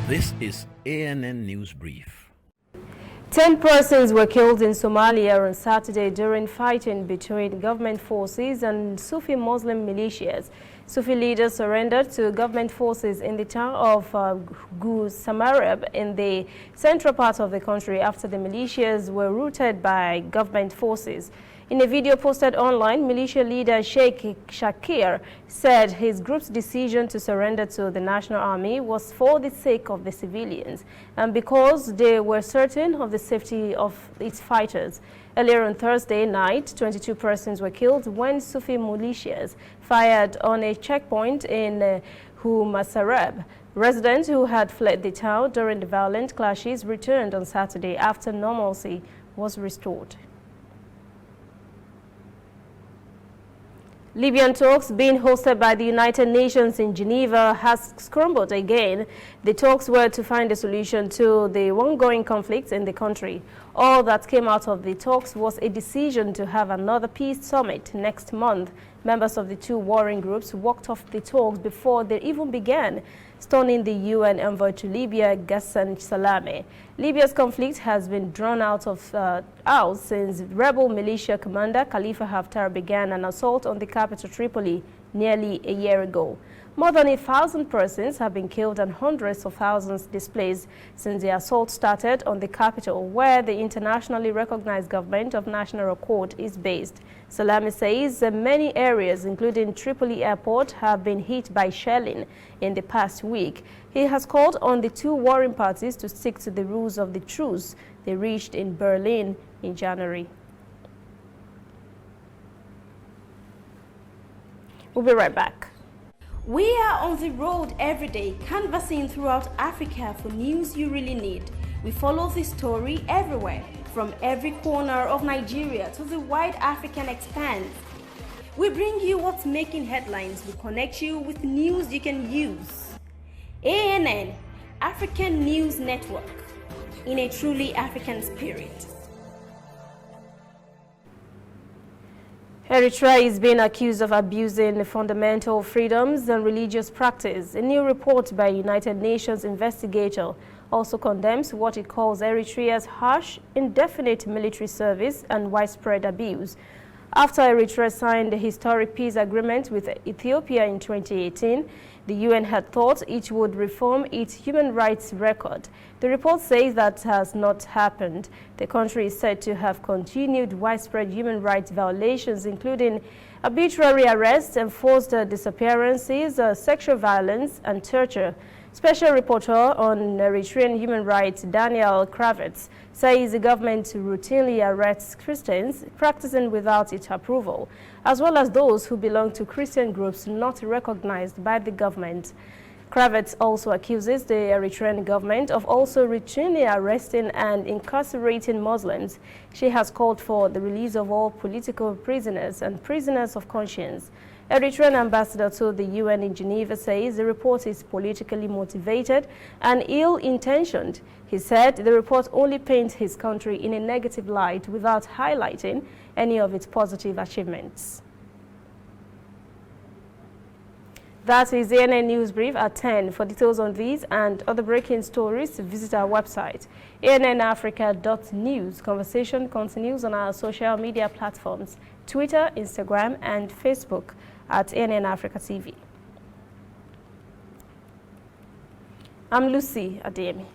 This is ANN News Brief. 10 persons were killed in Somalia on Saturday during fighting between government forces and Sufi Muslim militias. Sufi leaders surrendered to government forces in the town of Samareb in the central part of the country after the militias were routed by government forces. In a video posted online, militia leader Sheikh Shakir said his group's decision to surrender to the National Army was for the sake of the civilians and because they were certain of the safety of its fighters. Earlier on Thursday night, 22 persons were killed when Sufi militias fired on a checkpoint in Humasarab. Residents who had fled the town during the violent clashes returned on Saturday after normalcy was restored. Libyan talks being hosted by the United Nations in Geneva has scrambled again. The talks were to find a solution to the ongoing conflicts in the country. All that came out of the talks was a decision to have another peace summit next month. Members of the two warring groups walked off the talks before they even began, stunning the UN envoy to Libya, Ghassan Salame. Libya's conflict has been drawn out since rebel militia commander Khalifa Haftar began an assault on the capital Tripoli nearly a year ago. More than 1,000 persons have been killed and hundreds of thousands displaced since the assault started on the capital, where the internationally recognized government of national accord is based. Salame says many areas, including Tripoli airport, have been hit by shelling in the past week. He has called on the two warring parties to stick to the rules of the truce they reached in Berlin in January. We'll be right back. We are on the road every day, canvassing throughout Africa for news you really need. We follow the story everywhere, from every corner of Nigeria to the wide African expanse. We bring you what's making headlines. We connect you with news you can use. ANN, African News Network, in a truly African spirit. Eritrea is being accused of abusing fundamental freedoms and religious practice. A new report by a United Nations investigator also condemns what it calls Eritrea's harsh, indefinite military service and widespread abuse. After Eritrea signed the historic peace agreement with Ethiopia in 2018, the UN had thought it would reform its human rights record. The report says that has not happened. The country is said to have continued widespread human rights violations, including arbitrary arrests, enforced disappearances, sexual violence, and torture. Special Reporter on Eritrean Human Rights Daniel Kravitz says the government routinely arrests Christians practicing without its approval, as well as those who belong to Christian groups not recognized by the government. Kravitz also accuses the Eritrean government of also routinely arresting and incarcerating Muslims. She has called for the release of all political prisoners and prisoners of conscience. Eritrean ambassador to the UN in Geneva says the report is politically motivated and ill-intentioned. He said the report only paints his country in a negative light without highlighting any of its positive achievements. That is the ANN News Brief at 10. For details on these and other breaking stories, visit our website, annafrica.news. Conversation continues on our social media platforms, Twitter, Instagram, and Facebook at ANN Africa TV. I'm Lucy Ademi.